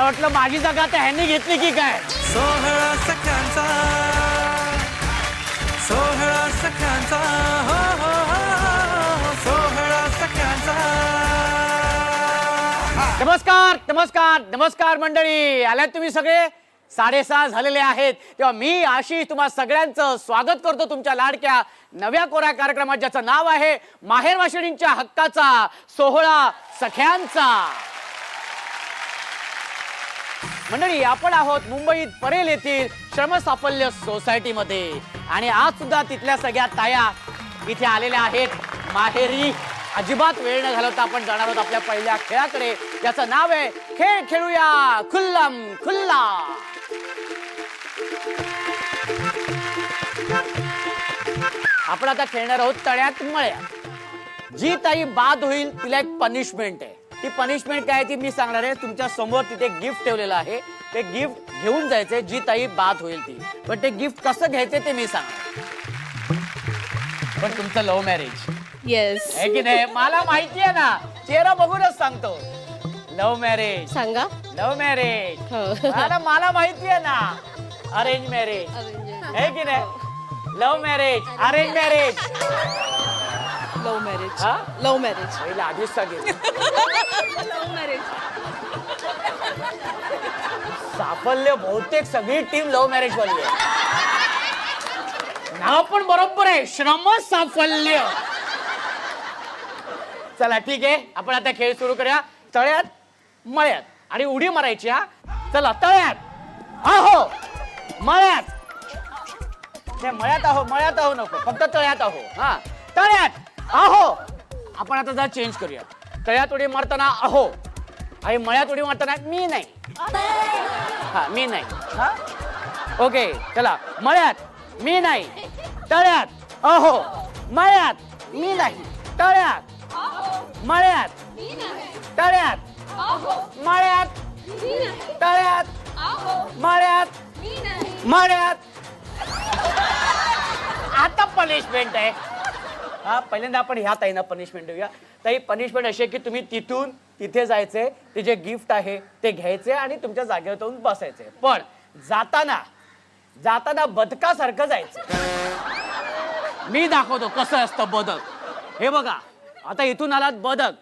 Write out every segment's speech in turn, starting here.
मला वाटलं माझी जागा तर ह्यांनी घेतली की काय. सोहळा सख्यांचा, सोहळा सख्यांचा, हो हो हो, सोहळा सख्यांचा. नमस्कार नमस्कार नमस्कार मंडळी, आल्यात तुम्ही सगळे. 6:30 झालेले आहेत, तेव्हा मी आशिष तुम्हा सगळ्यांचं स्वागत करतो तुमच्या लाडक्या नव्या कोऱ्या कार्यक्रमात, ज्याचं नाव आहे माहेर वाशिणींच्या हक्काचा सोहळा सख्यांचा. मंडळी, आपण आहोत मुंबईत परेल येथील श्रमसाफल्य सोसायटीमध्ये आणि आज सुद्धा तिथल्या सगळ्या ताया इथे आलेल्या आहेत. माहेरी अजिबात वेळ न घालवता आपण जाणार आहोत आपल्या पहिल्या खेळाकडे, ज्याचं नाव आहे खेळ खेळूया खुल्लम खुल्ला. आपण आता खेळणार आहोत तळ्यात मळ्यात. जी ताई बाद होईल तिला एक पनिशमेंट आहे. ती पनिशमेंट काय ती मी सांगणार आहे. तुमच्या समोर तिथे गिफ्ट ठेवलेलं आहे, ते गिफ्ट घेऊन जायचंय जी ताई बाद होईल ती. पण ते गिफ्ट कसं घ्यायचं ते मी सांगणार. पण तुमचं लव्ह मॅरेज येस आहे की नाही मला माहिती आहे ना, चेहरा बघूनच सांगतो. लव्ह मॅरेज, सांगा. लव्ह मॅरेज हो. मला माहिती आहे ना. अरेंज मॅरेज आहे की नाही. Love marriage, arrange marriage. Love marriage. हा? Love marriage. पहिला आधीच सांगेल. Love marriage. साफल्य बहुतेक सगळी टीम लव्ह मॅरेज वाली आहे. नाव पण बरोबर आहे, श्रम साफल्य. चला ठीक आहे, आपण आता खेळ सुरू करूया. तळ्यात मळ्यात आणि उडी मारायची. हा चला, तळ्यात आहो मळ्यात. मळ्यात आहो, मळ्यात आहो नको, फक्त तळ्यात आहो. हा तळ्यात आहो. आपण आता जरा चेंज करूया. तळ्यात उडी मारताना आहो आणि मळ्यात उडी मारताना मी नाही. हा मी नाही. हा ओके, चला. मळ्यात मी नाही, तळ्यात अहो, मळ्यात मी नाही, तळ्यात मळ्यात, तळ्यात मळ्यात, तळ्यात मळ्यात, मळ्यात. आता पनिशमेंट आहे. हा पहिल्यांदा आपण ह्या ताईंना पनिशमेंट देऊया. ताई, पनिशमेंट अशी आहे की तुम्ही तिथून तिथे जायचे, ते जे गिफ्ट आहे ते घ्यायचे आणि तुमच्या जागेवर जाऊन बसायचे. पण जाताना बदकासारखं जायचं. मी दाखवतो कसं असतं बदक. हे बघा, आता इथून आलात बदक.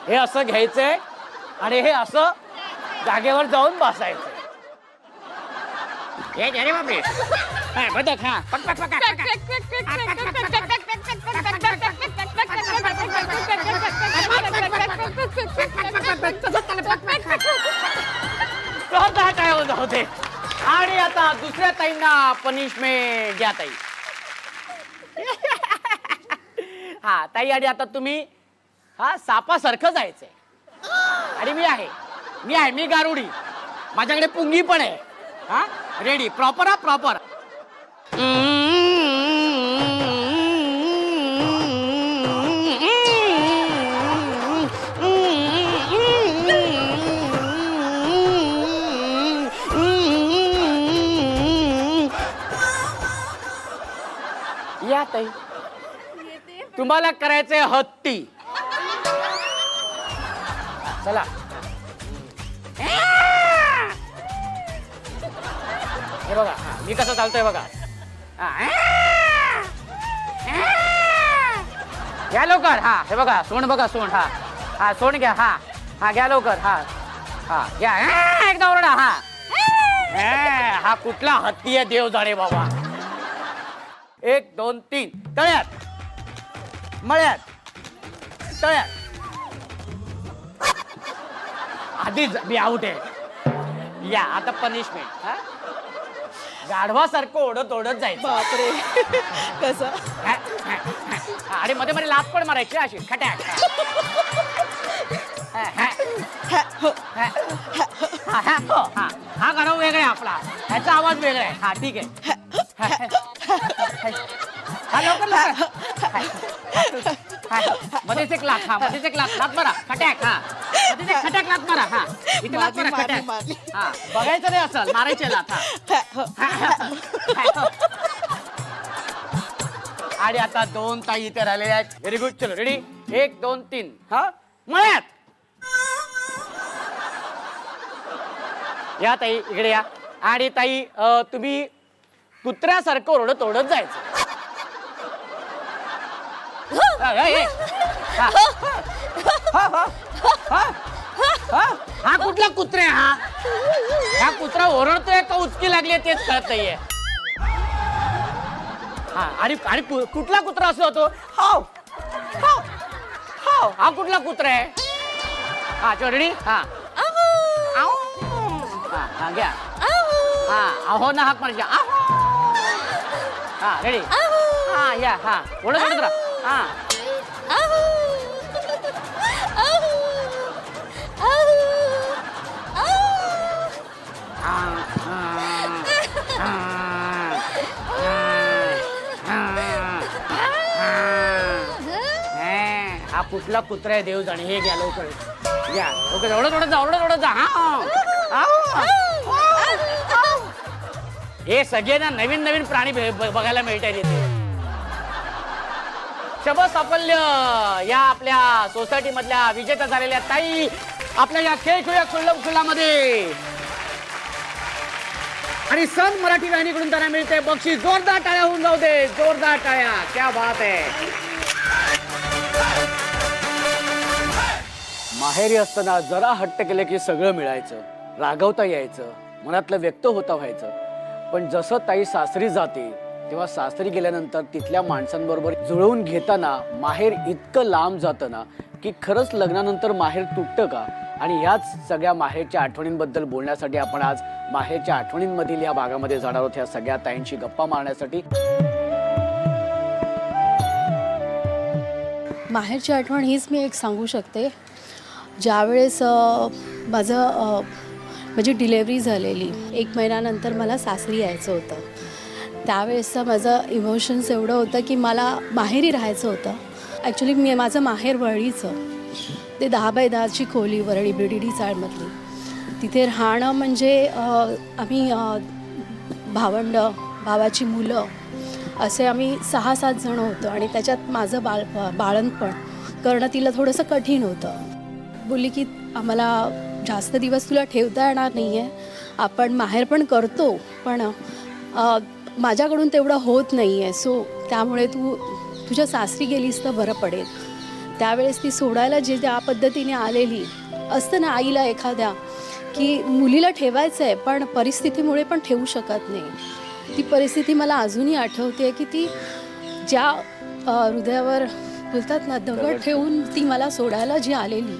हे असं घ्यायचंय आणि हे असं जागेवर जाऊन बसायचं. अरे बापरे, बदक. हा पक पक पक काय होते. आणि आता दुसऱ्या ताईंना पनिशमेंट द्या ताई. हा ताई, आणि आता तुम्ही हा सापासारखं जायचंय. आणि मी गारुडी, माझ्याकडे पुंगी पण आहे. हा रेडी, प्रॉपर. हा प्रॉपर. या ताई, तुम्हाला करायचंय हत्ती. चला. हे बघा, मी कसं चालतोय बघा. घ्या लवकर. हा हे बघा, सोंड बघा, सोंड. हा सोंड घ्या. हा घ्या लवकर. हा घ्या. एकदा ओरडा. हा कुठला हत्ती आहे देव जाणे बाबा. 1 2 3. तळ्यात मळ्यात, तळ्यात. आधीच मी आउट आहे. या आता पनिशमेंट. हा गाढवासारखं ओढत जायचं. बापरे. कसं. आणि मध्ये मध्ये लात पण मारायची अशी खटॅक. हा गाढव वेगळा आहे आपला, ह्याचा आवाज वेगळा आहे. हा ठीक आहे. हा लवकर. मध्येच एक लात. मध्येच एक लात मारा. खटॅक. मध्येच एक खटॅक लात मारा. इथे लात मारा. खटॅक. बघायचं नाही असं, मारायचे लात. आणि आता 2 ताई इथे राहिलेल्या आहेत. Very good. चलो रेडी. 1 2 3 हा मळ्यात. या ताई इकडे या. आणि ताई तुम्ही कुत्र्यासारखं ओरडत ओरडत जायचं. हा कुठला कुत्रा आहे हा कुत्रा ओरडतोय का उचकी लागली तेच कळत नाहीये. हा आणि कुठला कुत्रा असतो तो हाव हाव हाव हा कुठला कुत्रा आहे. हा चोरडी हा हा घ्या हा अहो ना हाक मारायची हा रेडी हा या हा ओढत ओढत राहा हा हा कुठला कुत्रा आहे देव जाणे. हे घ्या लवकर घ्या लवकर ओढत ओढत जा ओढत ओढत जा हा हे सगळे ना नवीन नवीन प्राणी बघायला मिळतात इथे. शब साफल्य या आपल्या सोसायटी मधल्या विजेत्या झालेल्या ताई आपल्या या खेळ खेळूया खुल्लामध्ये. आणि सन मराठी वाहिनीकडून त्यांना मिळते बक्षीस. जोरदार टाळ्या होऊन जाऊ दे. जोरदार टाळ्या. क्या बात आहे. माहेरी असताना जरा हट्ट केलं की सगळं मिळायचं. रागवता यायचं. मनातलं व्यक्त होता व्हायचं. पण जसं ताई सासरी जाते तेव्हा सासरी गेल्यानंतर तिथल्या माणसांबरोबर जुळवून घेताना माहेर इतकं लांब जातं ना की खरंच लग्नानंतर माहेर तुटतं का. आणि ह्याच सगळ्या माहेरच्या आठवणींबद्दल बोलण्यासाठी आपण आज माहेरच्या आठवणींमधील या भागामध्ये जाणार आहोत. ह्या सगळ्या ताईंशी गप्पा मारण्यासाठी. माहेरची आठवण हीच मी एक सांगू शकते. ज्यावेळेस माझी डिलेवरी झालेली 1 महिन्यानंतर मला सासरी यायचं होतं. त्यावेळेसचं माझं इमोशन्स एवढं होतं की मला माहेरी राहायचं होतं. ॲक्च्युली माझं माहेर वरळीचं. ते 10 बाय 10ची खोली वरळी BDD चाळमधली. तिथे राहणं म्हणजे आम्ही भावाची मुलं असे आम्ही 6-7 जण होतो. आणि त्याच्यात माझं बाळणपण करणं तिला थोडंसं कठीण होतं. बोलली की आम्हाला जास्त दिवस तुला ठेवता येणार नाही आहे. आपण माहेर पण करतो पण माझ्याकडून तेवढं होत नाही आहे. सो त्यामुळे तू तुझ्या सासरी गेलीस तर बरं पडेल. त्यावेळेस ती सोडायला जे त्या पद्धतीने आलेली असतं ना आईला एखाद्या की मुलीला ठेवायचं आहे पण परिस्थितीमुळे पण ठेवू शकत नाही. ती परिस्थिती मला अजूनही आठवते की ती ज्या हृदयावर बोलतात ना दगड ठेवून ती मला सोडायला जी आलेली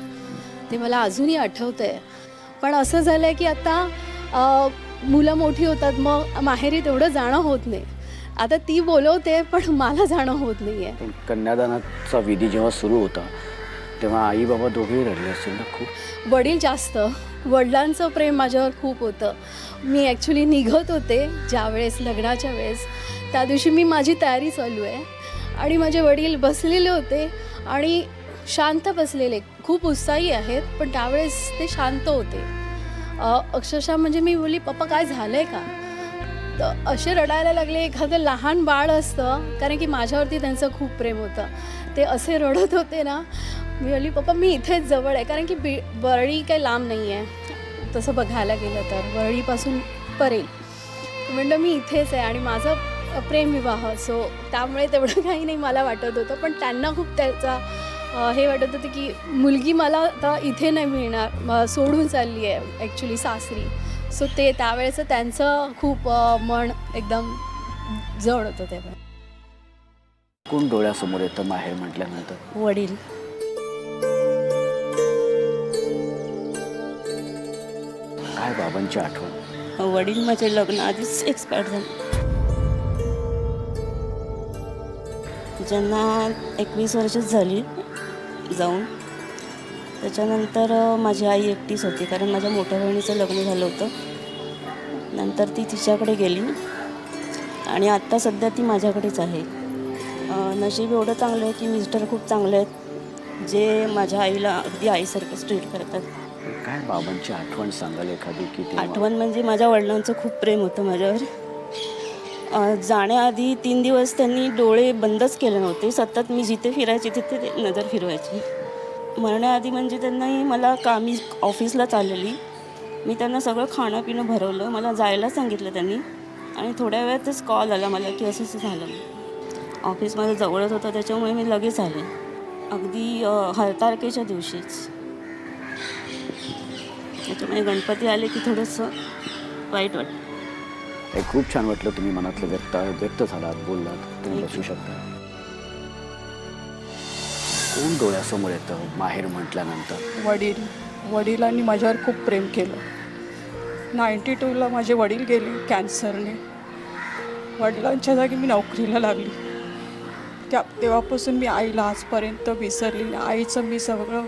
ते मला अजूनही आठवतं आहे. पण असं झालं आहे की आता मुलं मोठी होतात मग माहेरी तेवढं जाणं होत नाही. आता ती बोलवते पण मला जाणं होत नाही आहे. कन्यादानाचा विधी जेव्हा सुरू होता तेव्हा आई बाबा दोघेही रडले असतील ना खूप. वडील जास्त. वडिलांचं प्रेम माझ्यावर खूप होतं. मी ॲक्च्युली निघत होते ज्यावेळेस लग्नाच्या वेळेस त्या दिवशी मी माझी तयारी चालू आहे आणि माझे वडील बसलेले होते आणि शांत बसलेले. खूप उत्साही आहेत पण त्यावेळेस ते शांत होते. अक्षरशः म्हणजे मी बोलली पप्पा काय झालं आहे का. तर असे रडायला लागले. एखादं लहान बाळ असतं कारण की माझ्यावरती त्यांचं खूप प्रेम होतं. ते असे रडत होते ना. मी बोलली पप्पा मी इथेच जवळ आहे कारण की वरळी काही लांब नाही आहे तसं बघायला गेलं तर वरळीपासून परेल. म्हटलं मी इथेच आहे आणि माझं प्रेमविवाह सो त्यामुळे तेवढं काही नाही मला वाटत होतं. पण त्यांना खूप त्याचा हे वाटत होतं की मुलगी मला आता इथे नाही मिळणार सोडून चालली आहे ॲक्च्युली सासरी. सो ते त्यावेळेचं त्यांचं खूप मन एकदम जड होतं. ते पण कोण डोळ्यासमोर येतं माहेर म्हटल्यानंतर. वडील. काय बाबांची आठवण. वडील माझे लग्न आधीच एक्सपायर झाले. ज्यांना 21 वर्षच झाली जाऊन. त्याच्यानंतर माझी आई एकटीच होती कारण माझ्या मोठ्या बहिणीचं लग्न झालं होतं. नंतर ती तिच्याकडे गेली आणि आत्ता सध्या ती माझ्याकडेच आहे. नशीब एवढं चांगलं आहे की मिस्टर खूप चांगले आहेत जे माझ्या आईला अगदी आईसारखंच ट्रीट करतात. काय बाबांची आठवण सांगाल एखादी की आठवण म्हणजे माझ्या वडिलांचं खूप प्रेम होतं माझ्यावर. जाण्याआधी 3 दिवस त्यांनी डोळे बंदच केले नव्हते. सतत मी जिथे फिरायचे तिथे ते नजर फिरवायची. मरण्याआधी म्हणजे त्यांनाही मी ऑफिसला चाललेली. मी त्यांना सगळं खाणं पिणं भरवलं. मला जायला सांगितलं त्यांनी आणि थोड्या वेळातच कॉल आला मला की असं असं झालं. ऑफिस माझं जवळच होतं त्याच्यामुळे मी लगेच आले. अगदी हरताळकेच्या दिवशीच. त्याच्यामुळे गणपती आले की थोडंसं वाईट वाटतं. हे खूप छान वाटलं, तुम्ही मनातलं व्यक्त झालात, बोललात. तुम्ही बसू शकता. कोण डोळ्यासमोर येतं माहेर म्हटल्यानंतर? वडिलांनी माझ्यावर खूप प्रेम केलं. 92ला माझे वडील गेले कॅन्सरने. वडिलांच्या जागी मी नोकरीला लागली. तेव्हापासून मी आईला आजपर्यंत विसरली नाही. आईचं मी सगळं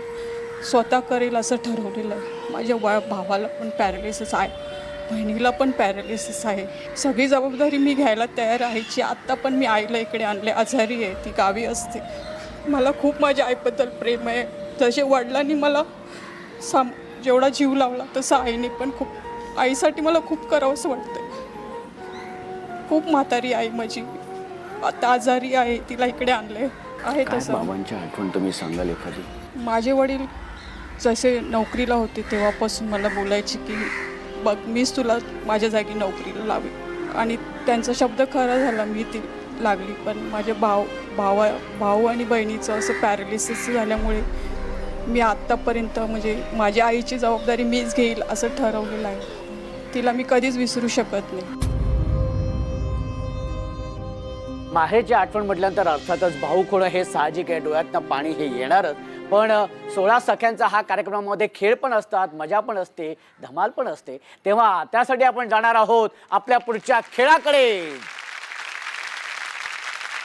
स्वतः करेल असं ठरवलेलं आहे. माझ्या भावाला पण पॅरालिसिस आहे, बहिणीला पण पॅरालिसिस आहे. सगळी जबाबदारी मी घ्यायला तयार राहायची. आत्ता पण मी आईला इकडे आणले. आजारी आहे, ती गावी असते. मला खूप माझ्या आईबद्दल प्रेम आहे. जसे वडिलांनी मला जेवढा जीव लावला तसं आईने पण खूप. आईसाठी मला खूप करावंसं वाटतं. खूप म्हातारी आई माझी, आता आजारी आहे, तिला इकडे आणले आहे. तसं बाबांची आठवण तुम्ही सांगाल एखादी? माझे वडील जसे नोकरीला होते तेव्हापासून मला बोलायचे की बघ मीच तुला माझ्या जागी नोकरीला लावे. आणि त्यांचा शब्द खरा झाला, मी ती लागली. पण माझे भाऊ आणि बहिणीचं असं पॅरालिसिस झाल्यामुळे मी आत्तापर्यंत म्हणजे माझ्या आईची जबाबदारी मीच घेईल असं ठरवलेलं आहे. तिला मी कधीच विसरू शकत नाही. माहेरची आठवण म्हटल्यानंतर अर्थातच भाऊ होणं हे साहजिक आहे, डोळ्यातनं पाणी हे येणारच. पण 16 सख्यांचा हा कार्यक्रमामध्ये खेळ पण असतात, मजा पण असते, धमाल पण असते. तेव्हा त्यासाठी आपण जाणार आहोत आपल्या पुढच्या खेळाकडे.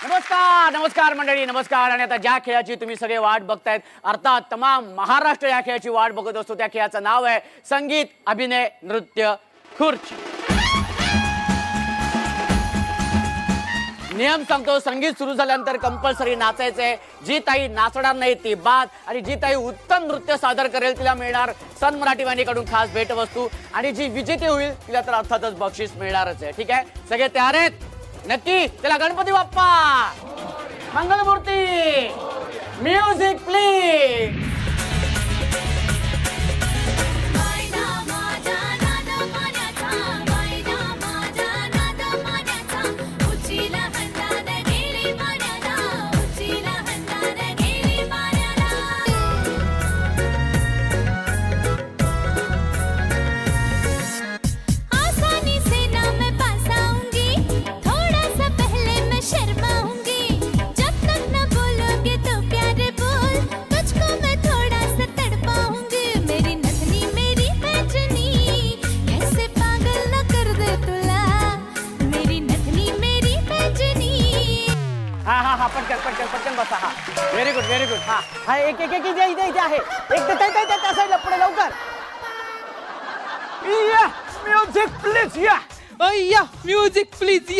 नमस्कार मंडळी, नमस्कार. आणि आता ज्या खेळाची तुम्ही सगळे वाट बघतायत, अर्थात तमाम महाराष्ट्र या खेळाची वाट बघत असतो, त्या खेळाचं नाव आहे संगीत, अभिनय, नृत्य, खुर्ची. नियम सांगतो, संगीत सुरू झाल्यानंतर कंपल्सरी नाचायचंय. जी ताई नाचणार नाही ती बाद, आणि जी ताई उत्तम नृत्य सादर करेल तिला मिळणार सन मराठी वाहिनीकडून खास भेटवस्तू, आणि जी विजेती होईल तिला तर अर्थातच बक्षीस मिळणारच आहे. ठीक आहे, सगळे तयार आहेत? नक्की. चला, गणपती बाप्पा मंगलमूर्ती, म्युझिक प्लीज. पटकन बसा. हा, व्हेरी गुड. हा एक इथे आहे. एक त्या साईडला पुढे लवकर. Music please. Music please.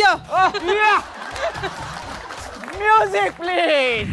Music please.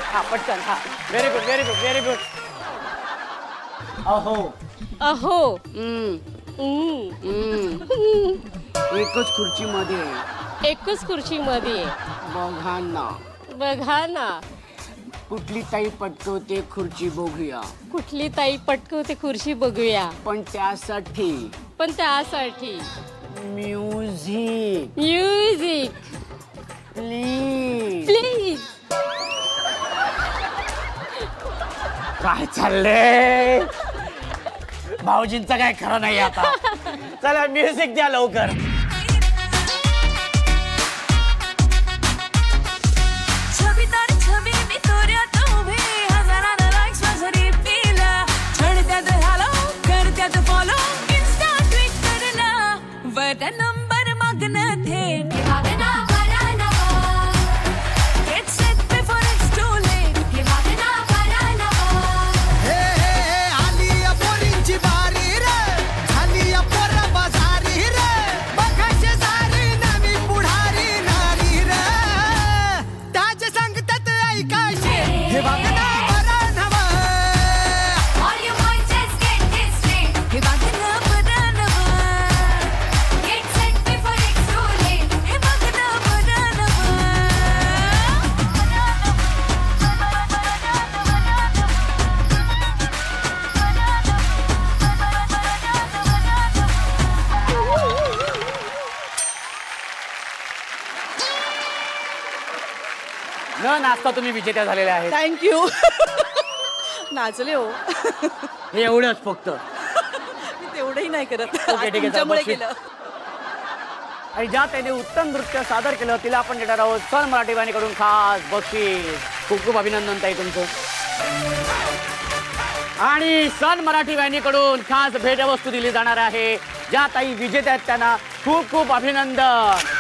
हा पटकन. हा, व्हेरी गुड. अहो एकच खुर्चीमध्ये बघा ना कुठली ताई पटकवते खुर्ची बघूया. कुठली ताई पटकवते खुर्ची बघूया. पण त्यासाठी म्युझिक प्लीज. काय चाललंय भाऊजींचं काय खरं नाही आता. चला म्युझिक द्या लवकर. छबीदार न नाचता तुम्ही विजेत्या झालेल्या आहेत. थँक्यू. नाचले हो. हे एवढंच फक्त. मी तेवढंही नाही करत. ठीक आहे, तुमच्यामुळे बक्षीस. केलं. आणि ज्या त्याने उत्तम नृत्य सादर केलं तिला आपण देणार आहोत सन मराठी वाहिनीकडून खास बक्षीस. खूप खूप अभिनंदन ताई तुमचं. आणि सन मराठी वाहिनीकडून खास भेटवस्तू दिली जाणार आहे. ज्या ताई विजेत्या आहेत त्यांना खूप खूप अभिनंदन.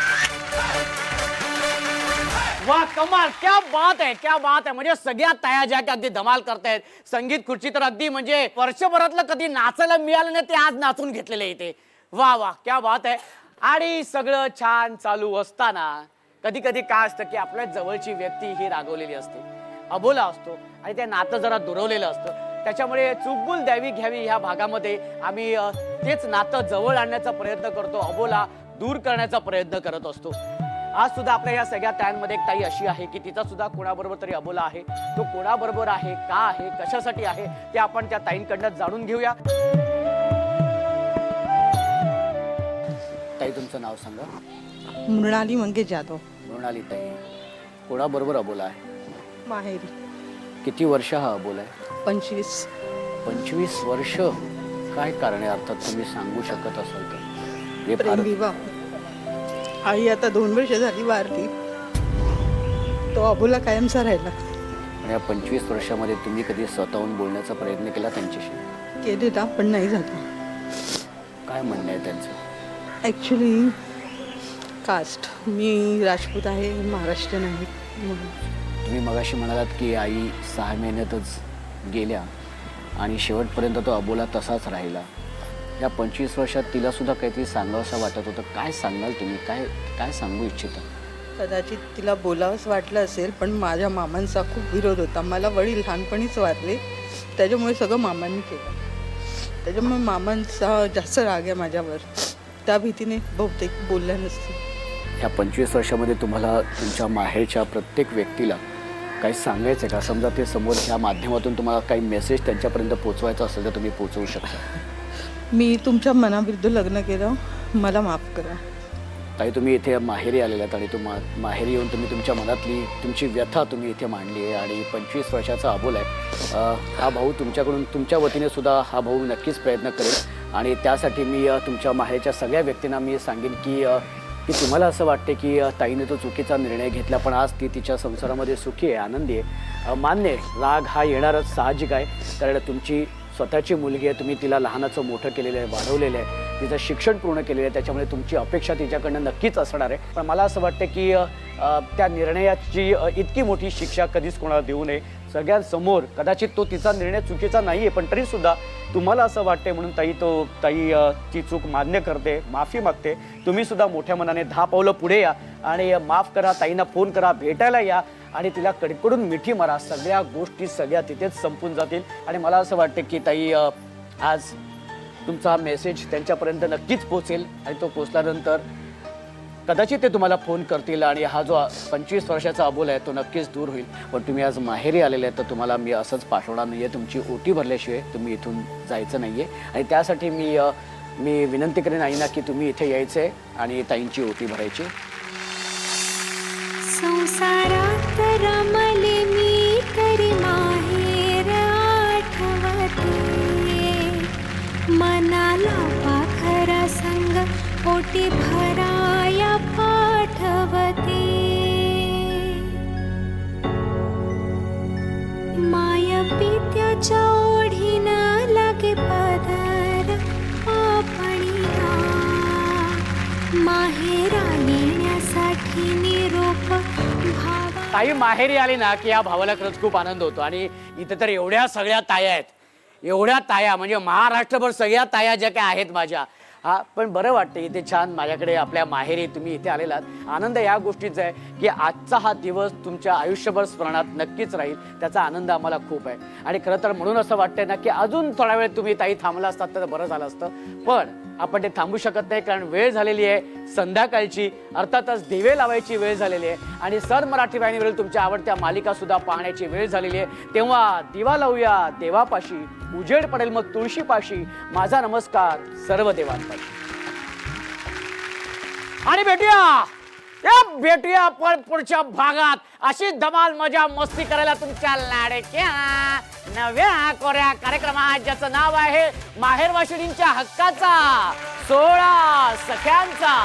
वा कमाल, क्या बात आहे, क्या बात आहे. म्हणजे सगळ्या ताया ज्या की अगदी धमाल करतायत. संगीत खुर्ची तर अगदी म्हणजे वर्षभरातलं कधी नाचायला मिळालं नाही ते आज नाचून घेतलेले इथे. वा वा, क्या बात आहे. आणि सगळं छान चालू असताना कधी कधी काय असतं की आपल्या जवळची व्यक्ती ही रागवलेली असते, अबोला असतो आणि ते नातं जरा दुरवलेलं असतं. त्याच्यामुळे चूकबुल द्यावी घ्यावी ह्या भागामध्ये आम्ही तेच नातं जवळ आणण्याचा प्रयत्न करतो, अबोला दूर करण्याचा प्रयत्न करत असतो. आज सुद्धा आपल्या या सगळ्या ताईंमध्ये एक ताई अशी आहे की तिचा सुद्धा कोणाबरोबर तरी अबोला आहे. तो कोणाबरोबर आहे, का आहे, कशासाठी आहे ते आपण त्या ताईंकडनं जाणून घेऊया. ताई तुमचं नाव सांगा. मृणाली मंगेश जाधव. मृणाली ताई, कोणाबरोबर अबोला आहे? माहेरी. किती वर्ष हा अबोला आहे? 25. 25 वर्ष. काय कारण आहे अर्थात तुम्ही सांगू शकत असाल तर? हे फार- प्रेमविवाह. आई आता 2 वर्ष झाली वारली. तो अबोला कायमचा राहिला. आणि या 25 वर्षामध्ये तुम्ही कधी स्वतःहून बोलण्याचा प्रयत्न केला त्यांच्याशी? केलेला पण नाही झाला. काय म्हणणं आहे त्यांचं? ॲक्च्युली कास्ट, मी राजपूत आहे, महाराष्ट्रीयन आहे म्हणून. तुम्ही मगाशी म्हणालात की आई 6 महिन्यातच गेल्या आणि शेवटपर्यंत तो अबोला तसाच राहिला. या 25 वर्षात तिला सुद्धा काहीतरी सांगावंसं वाटत होतं. काय सांगाल तुम्ही? काय काय सांगू इच्छिता? कदाचित तिला बोलावंच वाटलं असेल, पण माझ्या मामांचा खूप विरोध होता. मला वडील लहानपणीच वारले, त्याच्यामुळे सगळं मामांनी केलं. त्याच्यामुळे मामांचा जास्त राग आहे माझ्यावर. त्या भीतीने बहुतेक बोलल्या नसतील. ह्या 25 वर्षामध्ये तुम्हाला तुमच्या माहेरच्या प्रत्येक व्यक्तीला काही सांगायचं आहे का? समजा ते समोर ह्या माध्यमातून तुम्हाला काही मेसेज त्यांच्यापर्यंत पोचवायचा असेल तर तुम्ही पोचवू शकता. मी तुमच्या मनाविरुद्ध लग्न केलं, मला माफ करा. ताई तुम्ही इथे माहेरी आलेलात आणि माहेरी येऊन तुम्ही तुमच्या मनातली तुमची व्यथा तुम्ही इथे मांडली आहे आणि 25 वर्षाचा अबोला आहे. हा भाऊ तुमच्याकडून तुमच्या वतीने सुद्धा हा भाऊ नक्कीच प्रयत्न करेल आणि त्यासाठी मी तुमच्या माहेरच्या सगळ्या व्यक्तींना मी सांगेन की तुम्हाला असं वाटते की ताईने तो चुकीचा निर्णय घेतला, पण आज ती तिच्या संसारामध्ये सुखी आहे, आनंदी आहे. मान्य आहे, राग हा येणारच, साहजिक आहे. कारण तुमची स्वतःची मुलगी आहे, तुम्ही तिला लहानाचं मोठं केलेलं आहे, वाढवलेलं आहे, तिचं शिक्षण पूर्ण केलेलं आहे, त्याच्यामुळे तुमची अपेक्षा तिच्याकडनं नक्कीच असणार आहे. पण मला असं वाटतं की त्या निर्णयाची इतकी मोठी शिक्षा कधीच कोणाला देऊ नये. सगळ्यांसमोर कदाचित तो तिचा निर्णय चुकीचा नाही आहे, पण तरीसुद्धा तुम्हाला असं वाटते म्हणून ताई ती चूक मान्य करते, माफी मागते. तुम्ही सुद्धा मोठ्या मनाने 10 पावलं पुढे या आणि माफ करा, ताईंना फोन करा, भेटायला या आणि तिला कडकडून मिठी मारा. सगळ्या गोष्टी सगळ्या तिथेच संपून जातील. आणि मला असं वाटतं की ताई आज तुमचा मेसेज त्यांच्यापर्यंत नक्कीच पोचेल आणि तो पोचल्यानंतर कदाचित ते तुम्हाला फोन करतील आणि हा जो 25 वर्षाचा अबोला आहे तो नक्कीच दूर होईल. पण तुम्ही आज माहेरी आलेले आहेत तर तुम्हाला मी असंच पाठवणार नाही आहे. तुमची ओटी भरल्याशिवाय तुम्ही इथून जायचं नाही आहे आणि त्यासाठी मी विनंती करेन आईना की तुम्ही इथे यायचं आहे आणि ताईंची ओटी भरायची. संसारात रमले मी तरी माहेर आठवते, मनाला पाखरा संग ओटी भराया पाठवते. माय पित्याच्या ओढीनं लागे पदर आपणीला, माहेरा येण्यासाठी निरोप भावा. ताई माहेरी आली ना की या भावाला खरंच खूप आनंद होतो. आणि इथे तर एवढ्या सगळ्या ताया आहेत, एवढ्या ताया म्हणजे महाराष्ट्रभर सगळ्या ताया ज्या काय आहेत माझ्या. हा पण बरं वाटतं इथे छान माझ्याकडे आपल्या माहेरी तुम्ही इथे आलेलात. आनंद या गोष्टीचा आहे की आजचा हा दिवस तुमच्या आयुष्यभर स्मरणात नक्कीच राहील, त्याचा आनंद आम्हाला खूप आहे. आणि खरं तर म्हणून असं वाटतंय ना की अजून थोडा वेळ तुम्ही ताई थांबला असतात तर बरं झालं असतं, पण आपण ते थांबू शकत नाही कारण वेळ झालेली आहे संध्याकाळची, अर्थातच दिवे लावायची वेळ झालेली आहे आणि सन मराठी वाहिनीवरील तुमच्या आवडत्या मालिका सुद्धा पाहण्याची वेळ झालेली आहे. तेव्हा दिवा लावूया देवापाशी, उजेड पडेल मग तुळशीपाशी, माझा नमस्कार सर्व देवांपाशी. आणि भेटूया या भेटूया आपण पुढच्या भागात. अशी धमाल मजा मस्ती करायला तुमच्या लाडक्या नव्या कोऱ्या कार्यक्रमात, ज्याचं नाव आहे माहेरवाशिणींच्या हक्काचा 16 सख्यांचा.